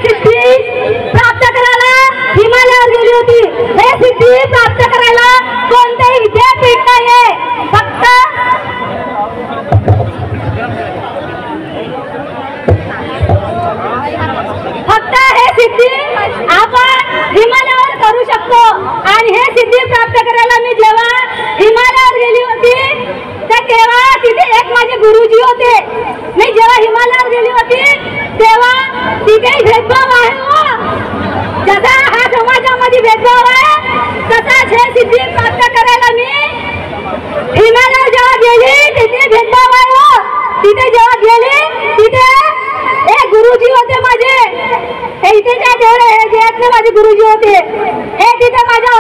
सिद्धी प्राप्त करायला हिमालयावर गेली होती। हे सिद्धी प्राप्त करायला कोणतेही विद्यापीठ नाहीये, फक्त हे सिद्धी आपण हिमालयावर करू शकतो। आणि हे सिद्धी प्राप्त करायला मी जेव्हा हिमालयावर गेली होती तेव्हा तिथे एक माझे गुरुजी होते। मी जेव्हा हिमालयावर गेली होती तेव्हा तिथे भेदभाव आहे, जसा हा समाजामध्ये भेदभाव आहे तसाच हे सिद्धी प्राप्त करायला मी हिमालयावर जेव्हा गेली तिथे भेदभाव आहे। तिथे जेव्हा गेली तिथे एक गुरुजी होते माझे, हे इथेच्या तेवढे हे जे माझे गुरुजी होते, हे तिथे माझ्या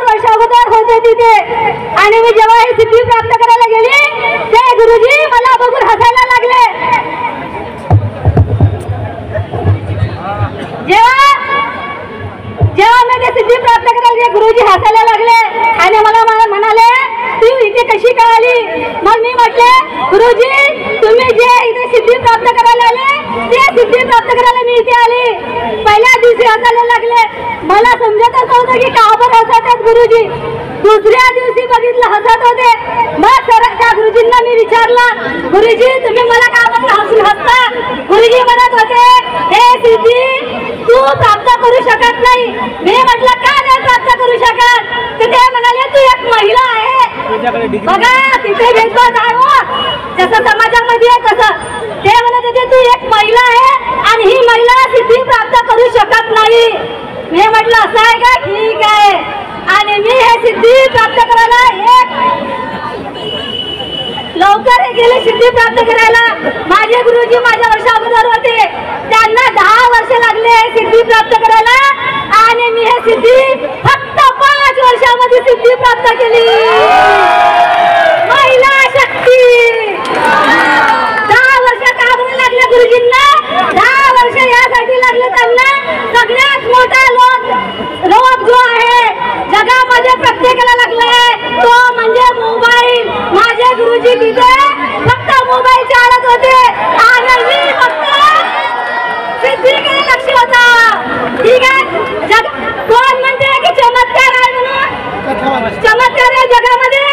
वर्ष अगोदर होते तिथे। आणि मी जेव्हा ही सिद्धी प्राप्त करायला गेली ते गुरुजी मला बघून हसायला लागले। जेव्हा मी ते सिद्धी प्राप्त करायला गेले गुरुजी हसायला लागले आणि मला म्हणाले तू इथे कशी काय आली? मग मी म्हटले गुरुजी तुम्ही जे इथे सिद्धी प्राप्त करायला आले ते सिद्धी प्राप्त करायला मी इथे आली। पहिल्या दिवशी हसायला लागले, मला समजतच नव्हतं की का बरं हसत आहेत गुरुजी। दुसऱ्या दिवशी बघितलं हसत होते, मग त्या गुरुजींना मी विचारलं गुरुजी तुम्ही मला का बरं हसून हसता? गुरुजी म्हणत होते हे सिद्धी तू प्राप्त करू शकत नाही। मी म्हटलं का नाही प्राप्त करू शकत? तर ते म्हणाले तू एक महिला आहे। बघा तिथे भेदभाव आहे जसं समाजामध्ये आहे तसं। ते म्हणत होते तू एक महिला आहे आणि ही महिला सिद्धी प्राप्त करू शकत नाही। मी म्हटलं असं आहे का? ठीक आहे। आणि मी हे सिद्धी प्राप्त करायला लवकर गेले सिद्धी प्राप्त करायला। माझे गुरुजी माझ्या वर्षा अगोदर होते, त्यांना 10 वर्ष लागले सिद्धी प्राप्त करायला आणि मी हे सिद्धी फक्त 5 वर्षामध्ये सिद्धी प्राप्त केली। महिला शक्ती। 10 वर्ष का बरं लागले गुरुजींना? 10 वर्ष यासाठी लागले त्यांना सगळ्यात मोठा रोग जो आहे जगामध्ये प्रत्येकाला लागलाय तो म्हणजे मोबाईल। माझे गुरुजी तिथे फक्त मोबाईल चालत होते आणि मी फक्त सिद्धीकडे लक्ष होता। ठीक आहे, कोण म्हणते की चमत्कार आहे म्हणून? चमत्कार आहे जगामध्ये?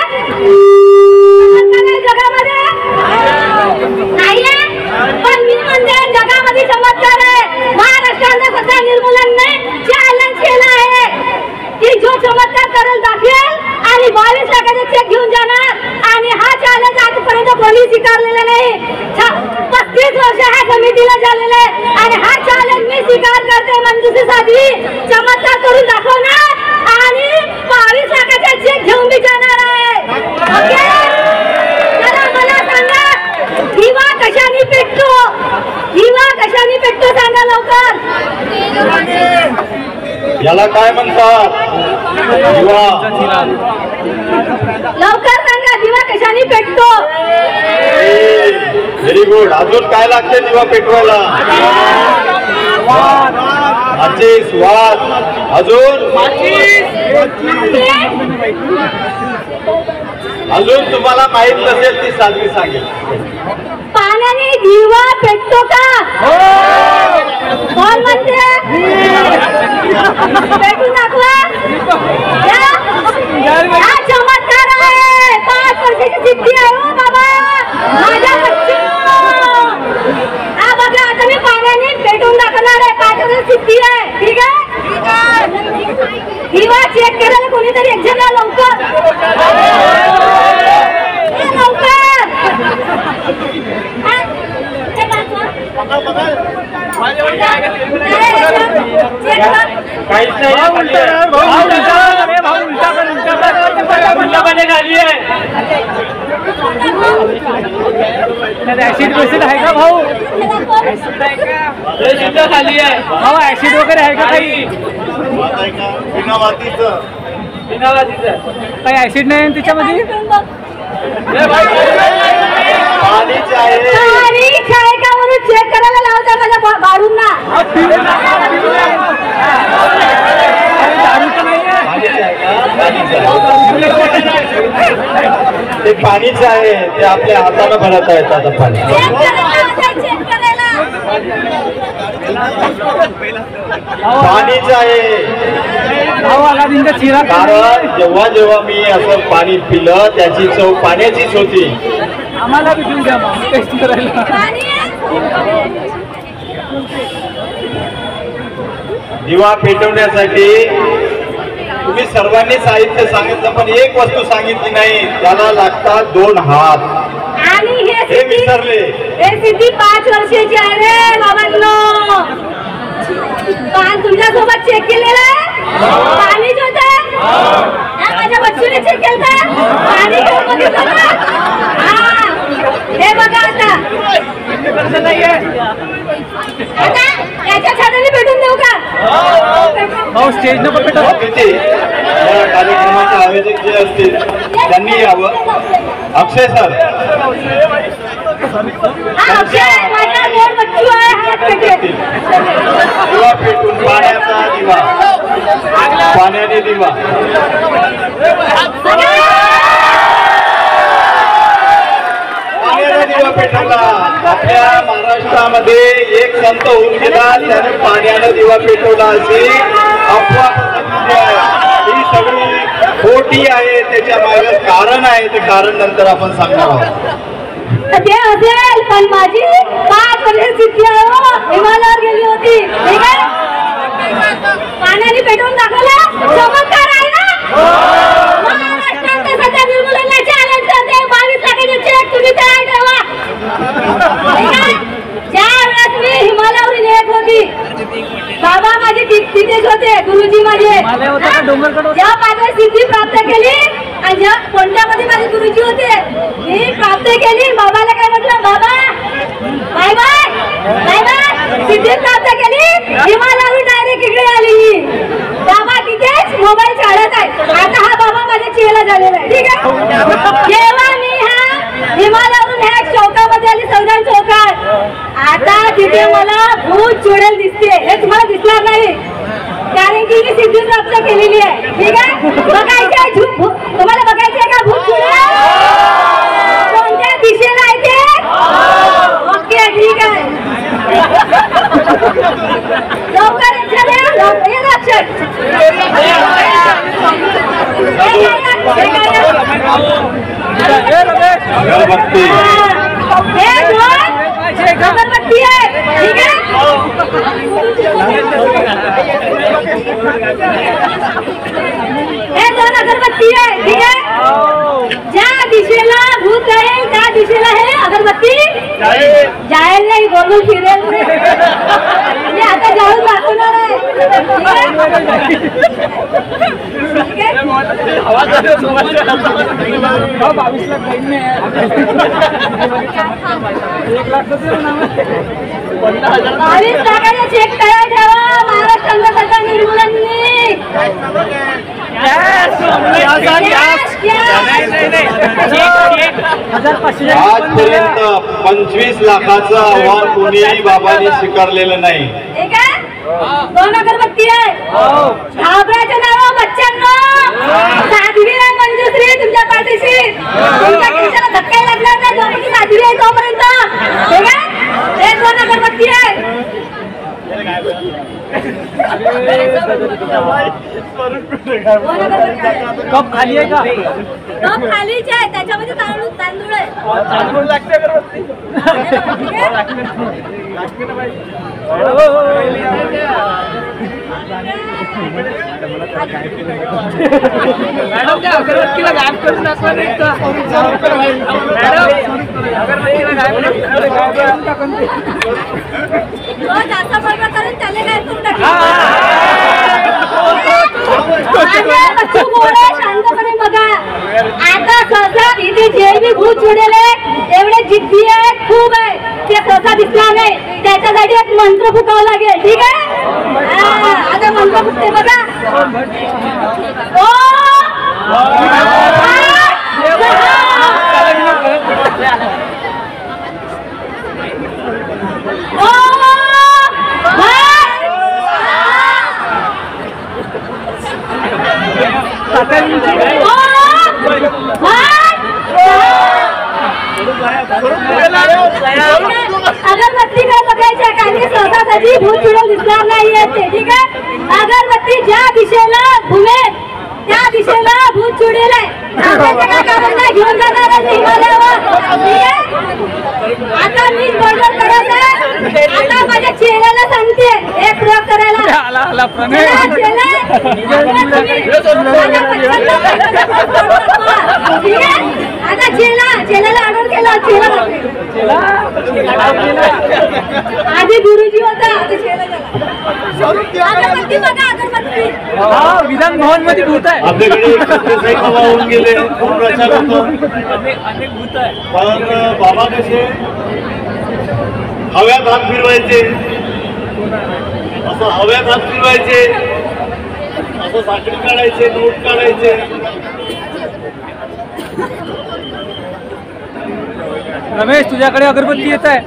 नाहीये, पण मी म्हणते जगामध्ये चमत्कार आहे। महाराष्ट्राने सध्या निर्मूलनने चॅलेंज केलं आहे की जो चमत्कार करेल दाखवेल आणि 22 लाखाचे चेक घेऊन जाणार। आणि हा चॅलेंज आजपर्यंत कोणी स्वीकारलेला नाही। 35 वर्ष ह्या समितीला झालेले आणि हा चॅलेंज मी स्वीकार करते। मंजुषेसाठी चमत्कार करून दाखवणार आणि 22 लाखाचे चेक घेऊन मी जाणार आहे। ओके, चला मला सांगा दिवा कशाने पेटतो? दिवा कशाने पेटतो सांगा लवकर। याला काय म्हणतात? दिवा। लवकर सांगा दिवा कशाने पेटतो? Very good. अजून काय लागते दिवा पेटवायला? माचीस, वात, अजून तुम्हाला माहित नसेल ती साध्वी सांगेल। पाण्याने दिवा पेटतो का? कोण म्हणते? पेटून दाखवा। हा चमत्कार आहे, 5 वर्षाची सिद्धी आहे हो बाबा माझ्या बच्चू। हा बघा आता मी पाण्याने पेटून दाखवणार आहे, 5 वर्षाची सिद्धी आहे। ठीक आहे, दिवा चेक करायला कोणीतरी एक जण लवकर लवकर। ऍसिड बेसिड आहे का भाऊ? खाली आहे भाऊ, ऍसिड वगैरे आहे का काही? बिना वातीचं काही ऍसिड नाही त्याच्यामध्ये? पाणीच आहे का म्हणून चेक करायला लावता माझ्या बाळूंना। ते पाणीच आहे, ते आपल्या हाताने भरत आहेत आता पाणी। पाणीच आहे. भाऊ अलादीनचा चिरा कारण जेव्हा जेव्हा मी असं पाणी पिलं त्याची चव पाण्याचीच होती. आम्हाला बी घेऊन द्या मग टेस्ट करायला. दिवा पेटवण्यासाठी तुम्ही सर्वांनी साहित्य सांगितलं पण एक वस्तू सांगितली नाही, त्याला लागतात 2 हात. आणि हे विसरले. हे सिद्धी 5 वर्षाची आहे रे बाबांनो. तुमच्या सोबत चेक केलेलं पाणी होतं. माझ्या बच्चूने चेक केलं पाणी घेऊन बघितलं ना. हे बघा आता याच्या छाताने भेटून देऊ का भाऊ स्टेज नको पेटव. या कार्यक्रमाचे आयोजक जे असतील त्यांनी यावं. अक्षय सर. अक्षय माझा मोर बच्चू आहे. हात पेटेल. दिवा पेटून पाण्याचा दिवा, पाण्याने दिवा. पाण्याने दिवा पेटवला. आपल्या महाराष्ट्रामध्ये एक संत होऊन गेला, त्याने पाण्याने दिवा पेटवला अशी अफवा पसरलेली आहे. ही सगळी खोटी आहे. त्याच्या मागे कारण आहे, ते कारण नंतर आपण सांगणार आहोत. ते असेल पण माझी 5 वर्षाची सिद्धी आहे. हिमालयावर गेली होती. ठीक आहे. पाण्याने पेटवून दाखवलं. चमत्कार आहे ना. महाराष्ट्रात सध्या निर्मूलनाला चॅलेंज करते. 22 लाखाचे चेक तुम्ही तयार ठेवा. ज्या वेळेस मी हिमालयावरून येत होती बाबा माझे तिथेच होते. गुरुजी माझे ज्या 5 सिद्धी प्राप्त केली आणि ज्या कोणत्यामध्ये माझे गुरुजी होते मी प्राप्त केली. बाबाला काय म्हटलं, बाबा बाय बाय बाय बाय. सिद्धी प्राप्त केली. हिमालयावरून डायरेक्ट इकडे आली. बाबा तिथेच मोबाईल चालत आहे. आता हा बाबा माझ्या चेहरा झालेला आहे. ठीक आहे. जेव्हा मी हा हिमालयावरून ह्या चौकामध्ये आली, संविधान चौकात, आता तिथे मला भूत चुडेल दिसते. हे तुम्हाला दिसणार नाही कारण की मी सिद्धी प्राप्त केलेली आहे. ठीक आहे. बघायची आहे तुम्हाला बघायची आहे का भूत चुडेल कोणत्या दिशेला आहे ते. ओके ठीक आहे. लवकर अगरबत्ती अगरबत्ती आहे. ठीक आहे. हे 2 अगरबत्ती आहे. ठीक आहे. ज्या दिशेला भूत आहे त्या दिशेला हे अगरबत्ती जायला नाही. गोल फिरेल म्हणजे आता जाऊन दाखवणार आहे. ठीक आहे. 22 लाख बहीण में 1 लाख 22 लाखाचा चेक तयार ठेवा. महाराष्ट्र सरकार निर्मूलननी आजपर्यंत 25 लाखाचा अहवाल कोणीही बाबांनी स्वीकारलेलं नाही. ठीक आहे. 2 अगरबत्ती आहे. घाबरायचं नाव बच्चांनो. साध्वी आहे मंजुश्री तुमच्या पाठीशी. तुमच्या खिशाला धक्का लागणार नाही जोपर्यंत साध्वी आहे तोपर्यंत. ठीक आहे. हे 2 अगरबत्ती आहे. कप खाली आहे का. कप खालीच आहे. त्याच्यामध्ये तांदूळ आहे. तांदूळ लागते अगरबत्ती. मॅडम त्या अगरबत्तीला गायब करून दाखवा नाही का. जास्त बरोबर करून त्याला काय करून शांतपणे बघा. आता सहसा इथे जे बी भूत चुडेले एवढे जिद्दी आहेत खूप आहे. ते सहसा दिसणार नाही. त्याच्यासाठी एक मंत्र फुकावं लागेल. ठीक आहे. आता मंत्र फुकते बघा. अगरबत्ती काय बघायच्या काही सहसा भूत दिसणार नाहीये ते, ठीक आहे. अगरबत्ती ज्या दिशेला घुमेल त्या दिशेला भूत चुडेल आहे. घेऊन जाणार आहे हिमालयावर, ठीक आहे. आता मी बरोबर करत आहे. आता माझ्या चेहऱ्याला सांगते एक प्रयोग करायला. आता चेहऱ्याला ऑर्डर केला. आधी गुरुजी होता, आता चेहरा झाला. अगरबत्ती बघा, अगरबत्ती विधान भवन मध्ये भूत आहे. आपल्याकडे सत्यसाई बाबा होऊन गेले, खूप प्रचार होतो. पण बाबा कसे हव्यात हात फिरवायचे, असं हव्यात हात फिरवायचे, असं साखळी काढायचे, नोट काढायचे. रमेश तुझ्याकडे अगरबत्ती येत आहे.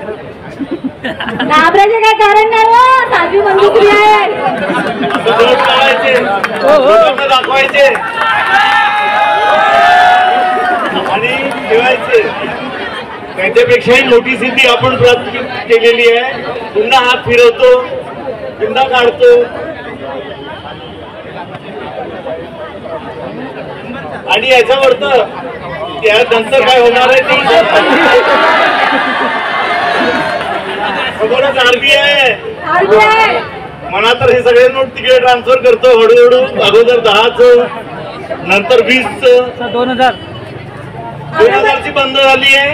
घाबरायचे काय कारण नाही हो, साधी बंदुकरी आहे. असं नोट काढायचे, लोकांना दाखवायचे आणि ठेवायचे. त्याच्यापेक्षाही मोठी सिद्धी आपण प्राप्त केलेली आहे. पुन्हा हात फिरवतो, पुन्हा काढतो आणि याच्यावर त्यानंतर काय होणार आहे ते समोरच RBI आहे. म्हणा तर हे सगळे नोट तिकडे ट्रान्सफर करतो हळूहळू. अगोदर 10चं, नंतर 20चं, 2000ची बंद झाली आहे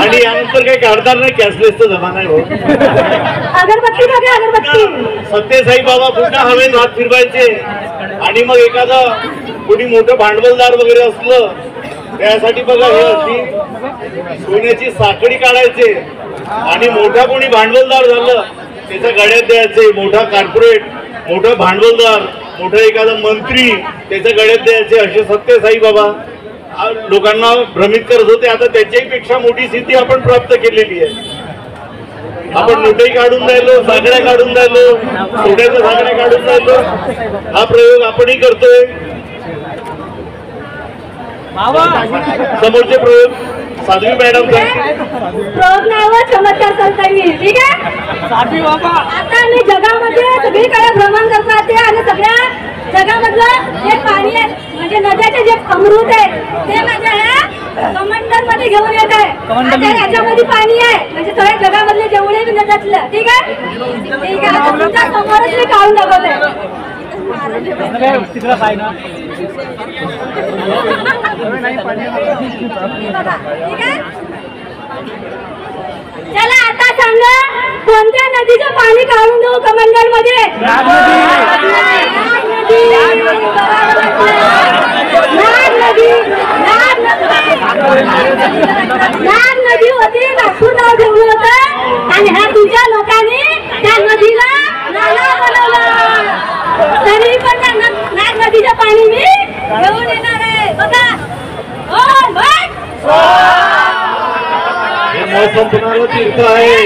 आणि यानंतर काही काढणार नाही. कॅशलेसचा जमाना आहे. अगरबत्ती बघा, अगरबत्ती. सत्यसाई बाबा पुन्हा हवेत हात फिरवायचे आणि मग एखादं कोणी मोठं भांडवलदार वगैरे असलं त्यासाठी बघा हे अशी सोन्याची साखळी काढायचे आणि मोठा कोणी भांडवलदार झालं त्याच्या गळ्यात द्यायचे. मोठा कॉर्पोरेट, मोठा भांडवलदार, मोठा एखादा मंत्री त्याच्या गळ्यात द्यायचे. असे सत्यसाई बाबा लोकांना भ्रमित करत होते. आता त्याच्याही पेक्षा मोठी सिद्धी आपण प्राप्त केलेली आहे. आपण नोटही काढून राहिलो, साखळ्या काढून राहिलो, सोन्याच्या साखळ्या काढून राहिलो. हा प्रयोग आपणही करतोय. समोरचे प्रयोग साध्वी मॅडम प्रयोग नाही व चमत्कार करता मी, ठीक आहे. आता मी जगामध्ये सगळीकडे भ्रमण करत राहते आणि सगळ्या जगामधलं जे पाणी आहे म्हणजे नद्याचे जे अमृत आहे ते माझ्या ह्या कमंडल मध्ये घेऊन येत आहे. आता याच्यामध्ये पाणी आहे म्हणजे सगळ्या जगामधले जेवढे मी नद्यातलं, ठीक आहे. ठीक आहे, आता तुमच्या समोरच मी काढून दाखवत आहे. चला आता सांगा कोणत्या नदीचं पाणी काढून देऊ कमंडल मध्ये? नाग नदी होती, नागपूर नाव ठेवलं होतं आणि ह्या तुझ्या लोकांनी त्या नदीला नाला बनवलं. तरी पण त्या नाग नदीचं पाणी मी घेऊन येणार आहे. बघा संपणार तीर्थ आहे.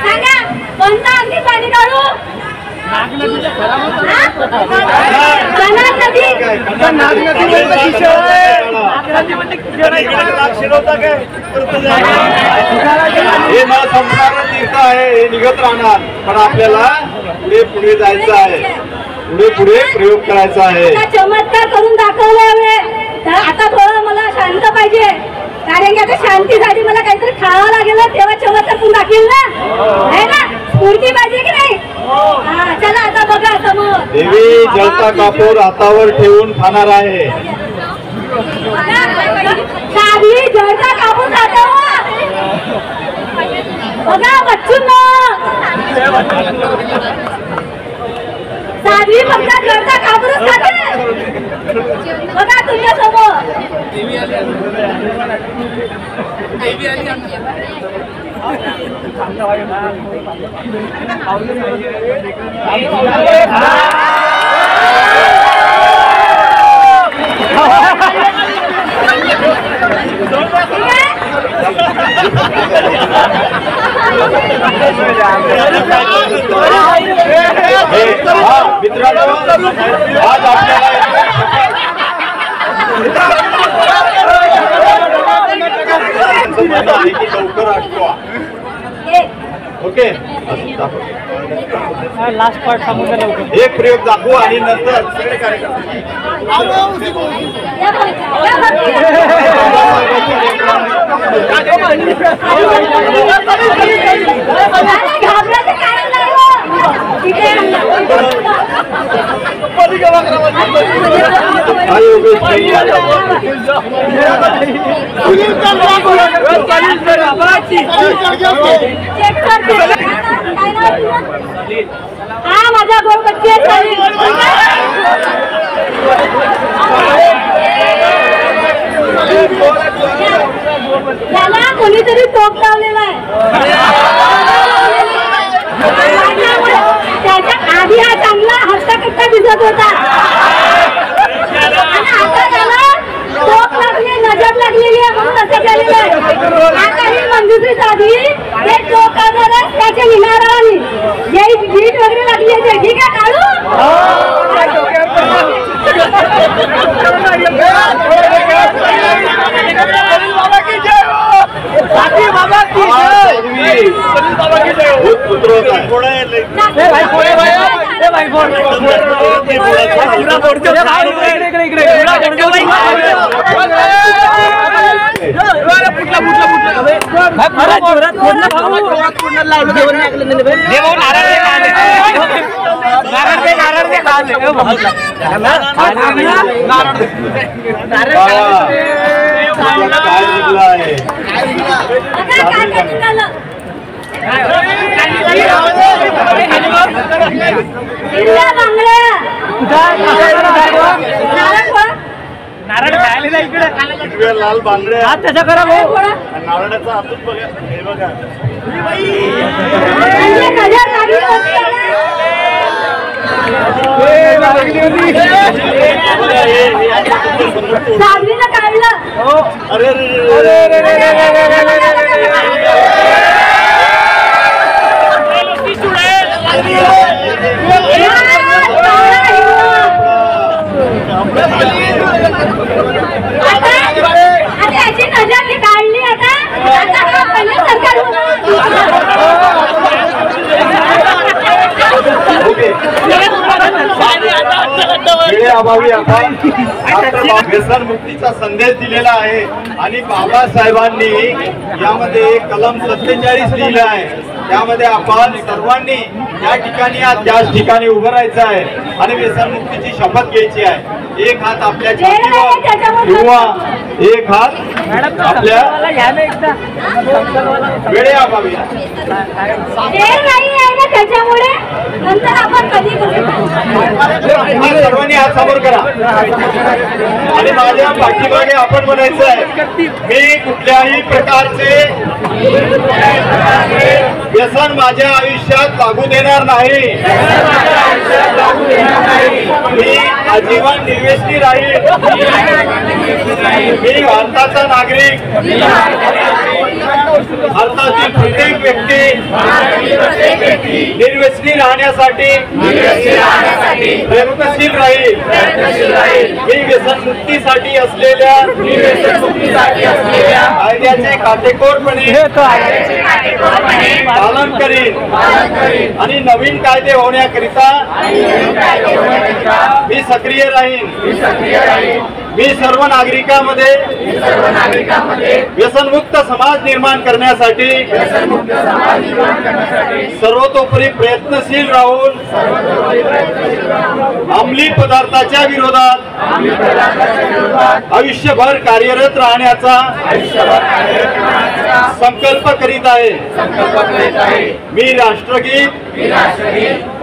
सांगा कोणता अगदी पाणी काढू? हे न संपणारं तीर्थ आहे, हे निघत राहणार. पण आपल्याला पुढे पुढे जायचं आहे, पुढे पुढे प्रयोग करायचा आहे. चमत्कार करून दाखवले. आता थोडं मला शांत पाहिजे कारण की आता शांतीसाठी मला काहीतरी खावं लागेल तेव्हा चमत्कार पण दाखवेल ना, आहे ना. स्फूर्ती पाहिजे की नाही? हा चला आता बघा समोर देवी जळता कापूर हातावर ठेवून खाणार आहे. साधी जळता कापूर खातो बघा बच्चूंनो. साधी फक्त जळता कापूरच खाते बघा तुमच्या समोर. मित्रांनो आज आपल्याला लवकर आठवा. ओके लास्ट पार्ट सांगू का लवकर. एक प्रयोग दाखवू आणि नंतर सगळे कार्यक्रम घाबरायचं कारण नाही हो. हा माझा गोल बच्ची त्याला कोणीतरी टोप लावलेला आहे. त्याच्या आधी हा चांगला हट्टाकट्टा दिसत होता आणि आता त्याला टोप लागली नजर लागलेली आहे म्हणून असं केलेलं आहे. आता ही मंजुरी साधी ते टोप करणारच त्याच्या विनारावानी याही भीट वगैरे लागली आहे. ठीक आहे काढू नारळ खायला नाही इकडे लाल बांगडे हात त्याचा करा नारळाचा हातून बघा हे बघा सावलीला काढलं. अरे आता याची नजर काढली. आता पहिलं सरकार अभावी आता व्यसन मुक्तीचा संदेश दिलेला आहे आणि बाबासाहेबांनी यामध्ये कलम 47 लिहिलं आहे. त्यामध्ये आपण सर्वांनी या ठिकाणी त्याच ठिकाणी उभं राहायचं आहे आणि व्यसनमुक्तीची शपथ घ्यायची आहे. एक हात आपल्या छातीवर किंवा एक हात आपल्या वेळेअभावी त्याच्यामुळे नंतर आपण कधी सर्वांनी हात समोर करा आणि माझ्या पाठीमागे आपण म्हणायचं आहे मी कुठल्याही प्रकारचे व्यसन माझ्या आयुष्यात लागू देणार नाही. मी आजीवन निर्व्यसनी राहील. मी भारताचा नागरिक भारतातील प्रत्येक व्यक्ती निर्व्यसनी राहण्यासाठी प्रयत्नशील राहील. मी व्यसनमुक्तीसाठी असलेल्या कायद्याचे काटेकोरपणे पालन करीन आणि नवीन कायदे होण्याकरिता मी सक्रिय राहीन. मी सर्व नागरिकांमध्ये व्यसनमुक्त समाज निर्माण करण्यासाठी सर्वतोपरी प्रयत्नशील राहून अंमली पदार्थाच्या विरोधात आयुष्यभर कार्यरत राहण्याचा संकल्प करीत आहे. मी राष्ट्रगीत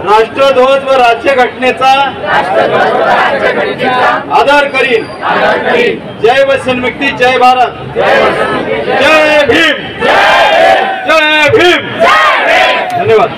राष्ट्रध्वज व राज्यघटनेचा आदर करीन. जय व्यसनमुक्ती, जय भारत, जय भीम, जय भीम. धन्यवाद.